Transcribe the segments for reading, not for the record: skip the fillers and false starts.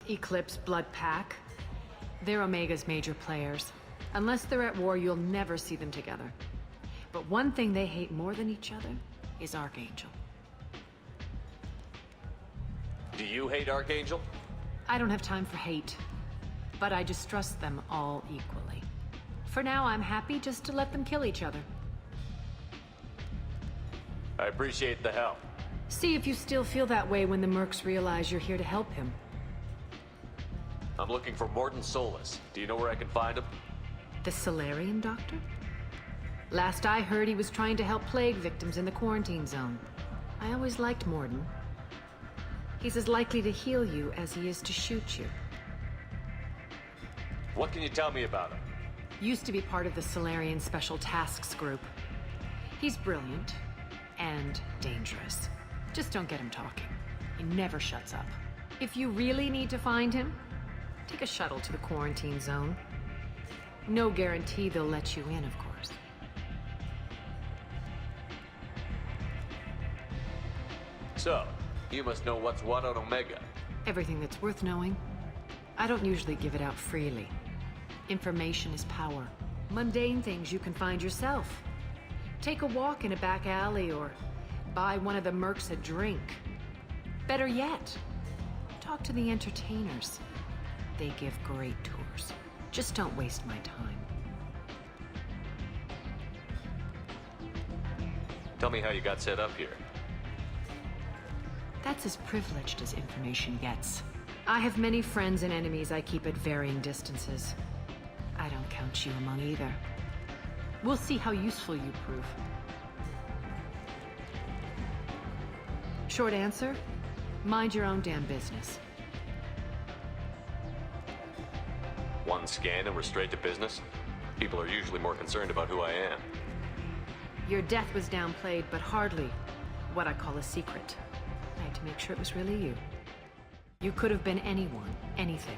Eclipse, Blood Pack. They're Omega's major players. Unless they're at war, you'll never see them together. But one thing they hate more than each other is Archangel. Do you hate Archangel? I don't have time for hate, but I distrust them all equally. For now, I'm happy just to let them kill each other. I appreciate the help. See if you still feel that way when the Mercs realize you're here to help him. I'm looking for Mordin Solus. Do you know where I can find him? The Salarian doctor? Last I heard, he was trying to help plague victims in the quarantine zone. I always liked Mordin. He's as likely to heal you as he is to shoot you. What can you tell me about him? Used to be part of the Salarian Special Tasks Group. He's brilliant and dangerous. Just don't get him talking. He never shuts up. If you really need to find him, take a shuttle to the quarantine zone. No guarantee they'll let you in, of course. So, you must know what's what on Omega. Everything that's worth knowing. I don't usually give it out freely. Information is power. Mundane things you can find yourself. Take a walk in a back alley or buy one of the Mercs a drink. Better yet, talk to the entertainers. They give great tours. Just don't waste my time. Tell me how you got set up here. That's as privileged as information gets. I have many friends and enemies I keep at varying distances. I don't count you among either. We'll see how useful you prove. Short answer, mind your own damn business. One scan and we're straight to business? People are usually more concerned about who I am. Your death was downplayed, but hardly what I call a secret. I had to make sure it was really you. You could have been anyone, anything.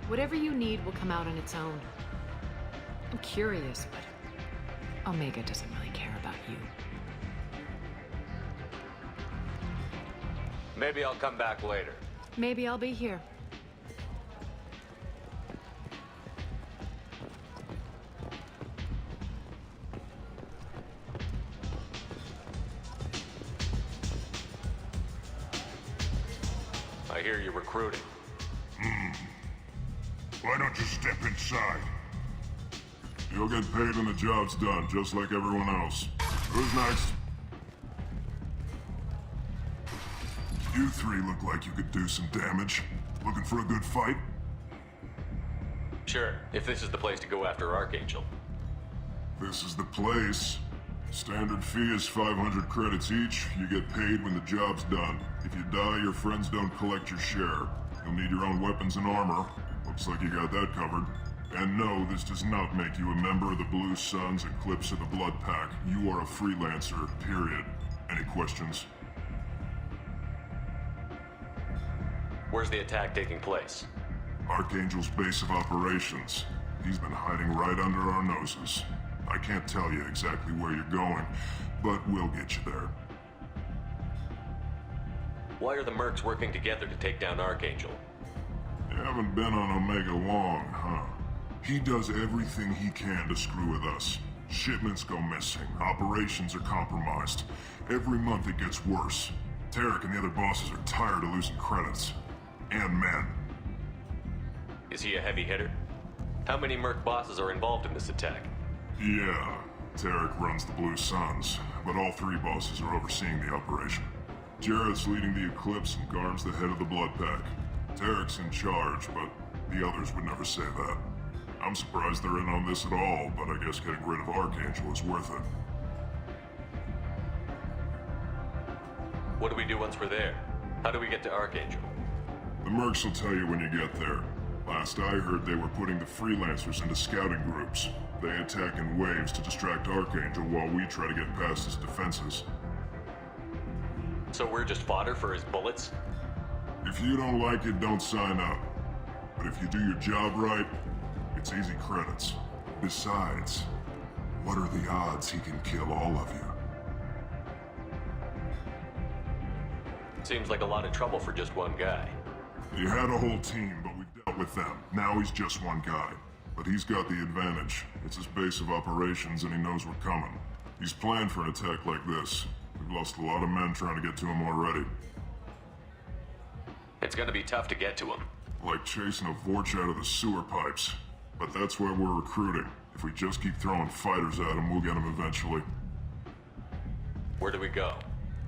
Whatever you need will come out on its own. I'm curious, but Omega doesn't really care about you. Maybe I'll come back later. Maybe I'll be here. I hear you're recruiting. Why don't you step inside? You'll get paid when the job's done, just like everyone else. Who's next? You three look like you could do some damage. Looking for a good fight? Sure, if this is the place to go after Archangel. This is the place. Standard fee is 500 credits each. You get paid when the job's done. If you die, your friends don't collect your share. You'll need your own weapons and armor. Looks like you got that covered. And no, this does not make you a member of the Blue Suns, Eclipse, or the Blood Pack. You are a freelancer, period. Any questions? Where's the attack taking place? Archangel's base of operations. He's been hiding right under our noses. I can't tell you exactly where you're going, but we'll get you there. Why are the Mercs working together to take down Archangel? You haven't been on Omega long, huh? He does everything he can to screw with us. Shipments go missing, operations are compromised. Every month it gets worse. Tarek and the other bosses are tired of losing credits. And men. Is he a heavy hitter? How many Merc bosses are involved in this attack? Yeah, Tarek runs the Blue Suns, but all three bosses are overseeing the operation. Jarrett's leading the Eclipse and Garm's the head of the Blood Pack. Tarek's in charge, but the others would never say that. I'm surprised they're in on this at all, but I guess getting rid of Archangel is worth it. What do we do once we're there? How do we get to Archangel? The Mercs will tell you when you get there. Last I heard, they were putting the freelancers into scouting groups. They attack in waves to distract Archangel while we try to get past his defenses. So we're just fodder for his bullets? If you don't like it, don't sign up. But if you do your job right, it's easy credits. Besides, what are the odds he can kill all of you? Seems like a lot of trouble for just one guy. He had a whole team, but we dealt with them. Now he's just one guy. But he's got the advantage. It's his base of operations and he knows we're coming. He's planned for an attack like this. We've lost a lot of men trying to get to him already. It's gonna be tough to get to him. Like chasing a Vorch out of the sewer pipes. But that's why we're recruiting. If we just keep throwing fighters at him, we'll get him eventually. Where do we go?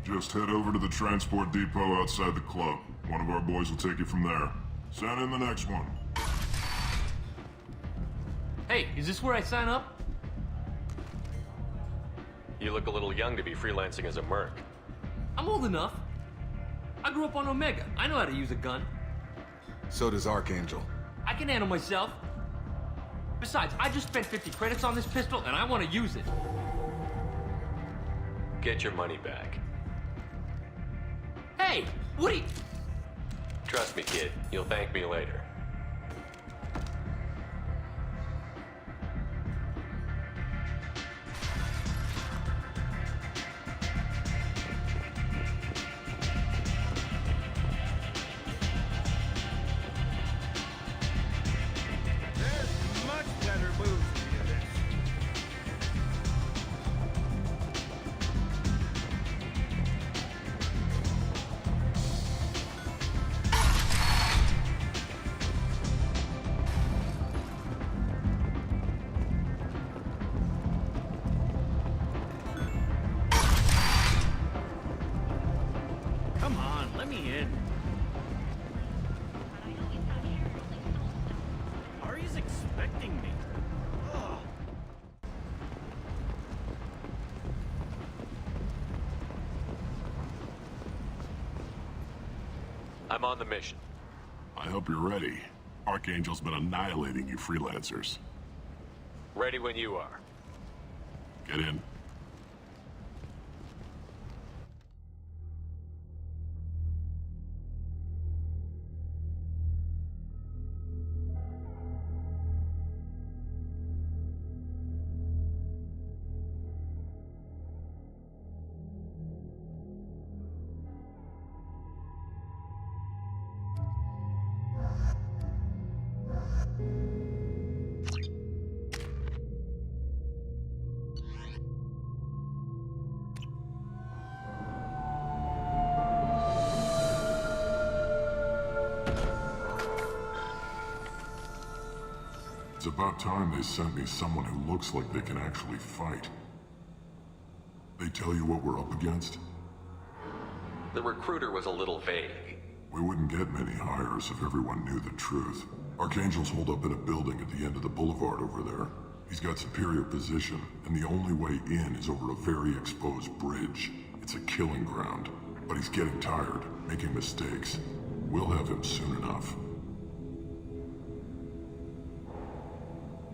Just head over to the transport depot outside the club. One of our boys will take you from there. Send in the next one. Hey, is this where I sign up? You look a little young to be freelancing as a merc. I'm old enough. I grew up on Omega. I know how to use a gun. So does Archangel. I can handle myself. Besides, I just spent 50 credits on this pistol and I want to use it. Get your money back. Hey, Woody! Trust me, kid. You'll thank me later. Come on, let me in. Ari's expecting me. Ugh. I'm on the mission. I hope you're ready. Archangel's been annihilating you freelancers. Ready when you are. Get in. It's about time they sent me someone who looks like they can actually fight. They tell you what we're up against? The recruiter was a little vague. We wouldn't get many hires if everyone knew the truth. Archangel's holed up in a building at the end of the boulevard over there. He's got superior position, and the only way in is over a very exposed bridge. It's a killing ground. But he's getting tired, making mistakes. We'll have him soon enough.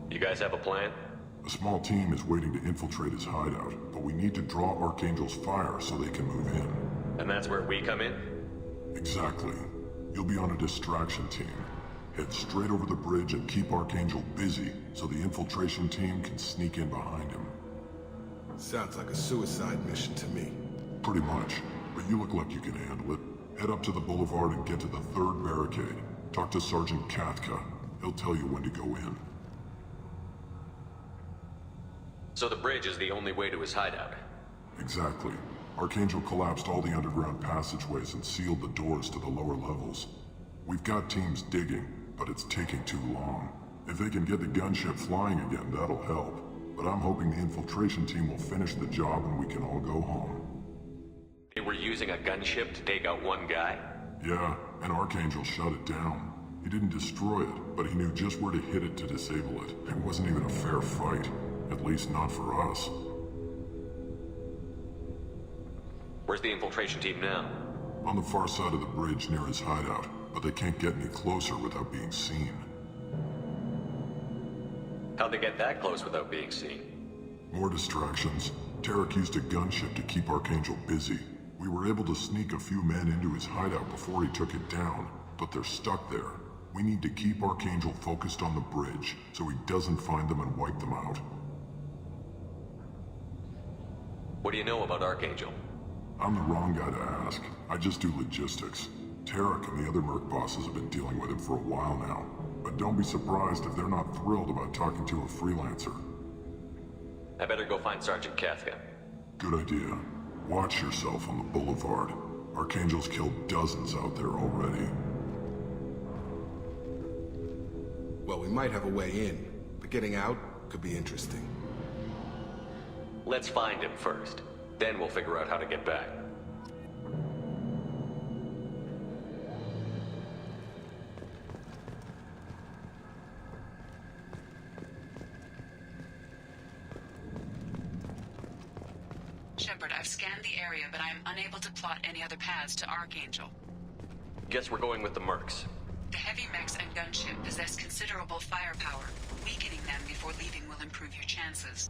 You guys have a plan? A small team is waiting to infiltrate his hideout, but we need to draw Archangel's fire so they can move in. And that's where we come in? Exactly. You'll be on a distraction team. Head straight over the bridge and keep Archangel busy so the infiltration team can sneak in behind him. Sounds like a suicide mission to me. Pretty much, but you look like you can handle it. Head up to the boulevard and get to the third barricade. Talk to Sergeant Katka. He'll tell you when to go in. So the bridge is the only way to his hideout? Exactly. Archangel collapsed all the underground passageways and sealed the doors to the lower levels. We've got teams digging, but it's taking too long. If they can get the gunship flying again, that'll help. But I'm hoping the infiltration team will finish the job and we can all go home. They were using a gunship to take out one guy? Yeah, and Archangel shut it down. He didn't destroy it, but he knew just where to hit it to disable it. It wasn't even a fair fight. At least not for us. Where's the infiltration team now? On the far side of the bridge near his hideout, but they can't get any closer without being seen. How'd they get that close without being seen? More distractions. Tarek used a gunship to keep Archangel busy. We were able to sneak a few men into his hideout before he took it down, but they're stuck there. We need to keep Archangel focused on the bridge, so he doesn't find them and wipe them out. What do you know about Archangel? I'm the wrong guy to ask. I just do logistics. Tarek and the other merc bosses have been dealing with him for a while now, but don't be surprised if they're not thrilled about talking to a freelancer. I better go find Sergeant Kafka. Good idea. Watch yourself on the boulevard. Archangel's killed dozens out there already. Well, we might have a way in, but getting out could be interesting. Let's find him first. Then we'll figure out how to get back. Shepard, I've scanned the area, but I am unable to plot any other paths to Archangel. Guess we're going with the mercs. The heavy mechs and gunship possess considerable firepower. Weakening them before leaving will improve your chances.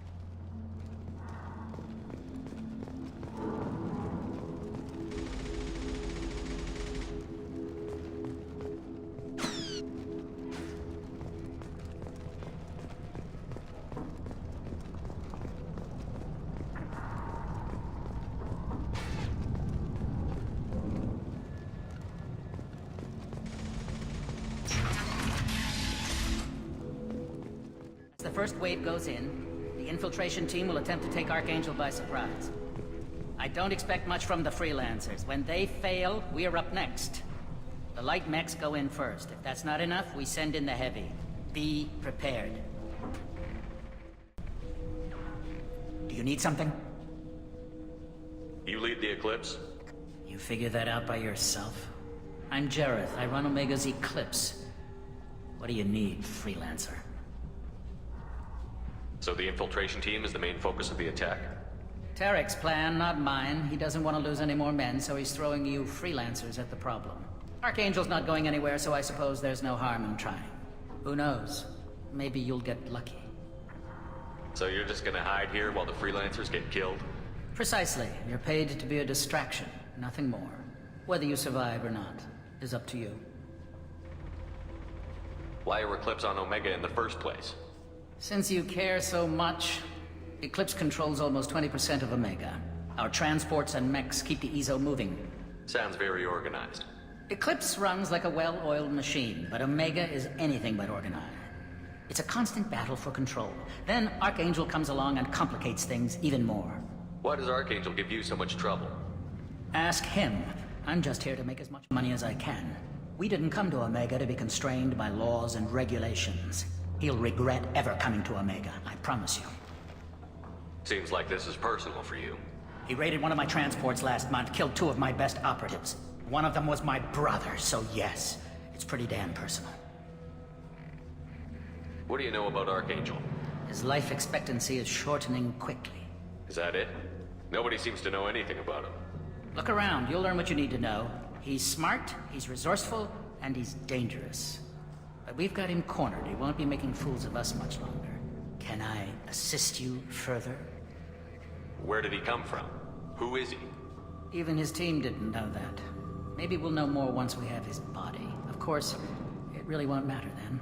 As the first wave goes in, the infiltration team will attempt to take Archangel by surprise. I don't expect much from the freelancers. When they fail, we're up next. The light mechs go in first. If that's not enough, we send in the heavy. Be prepared. Do you need something? You lead the Eclipse? You figure that out by yourself? I'm Jareth. I run Omega's Eclipse. What do you need, freelancer? So the infiltration team is the main focus of the attack? Tarek's plan, not mine. He doesn't want to lose any more men, so he's throwing you freelancers at the problem. Archangel's not going anywhere, so I suppose there's no harm in trying. Who knows? Maybe you'll get lucky. So you're just gonna hide here while the freelancers get killed? Precisely. You're paid to be a distraction, nothing more. Whether you survive or not is up to you. Why are Eclipse on Omega in the first place? Since you care so much, Eclipse controls almost 20% of Omega. Our transports and mechs keep the EZO moving. Sounds very organized. Eclipse runs like a well-oiled machine, but Omega is anything but organized. It's a constant battle for control. Then Archangel comes along and complicates things even more. Why does Archangel give you so much trouble? Ask him. I'm just here to make as much money as I can. We didn't come to Omega to be constrained by laws and regulations. He'll regret ever coming to Omega, I promise you. Seems like this is personal for you. He raided one of my transports last month, killed 2 of my best operatives. One of them was my brother, so yes, it's pretty damn personal. What do you know about Archangel? His life expectancy is shortening quickly. Is that it? Nobody seems to know anything about him. Look around, you'll learn what you need to know. He's smart, he's resourceful, and he's dangerous. But we've got him cornered. He won't be making fools of us much longer. Can I assist you further? Where did he come from? Who is he? Even his team didn't know that. Maybe we'll know more once we have his body. Of course, it really won't matter then.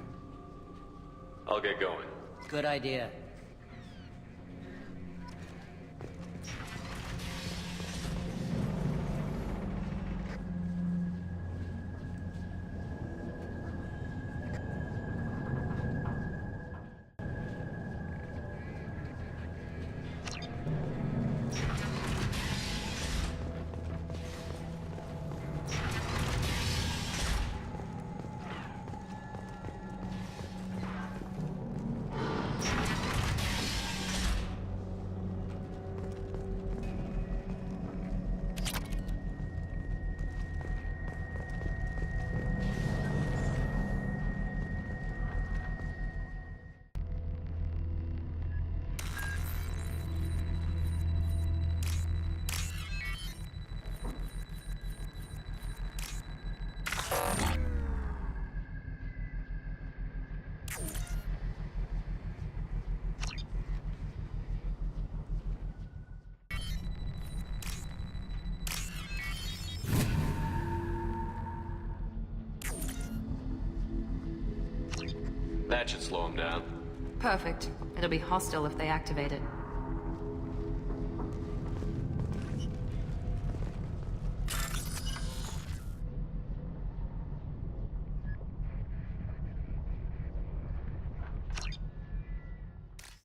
I'll get going. Good idea. That should slow him down. Perfect. It'll be hostile if they activate it.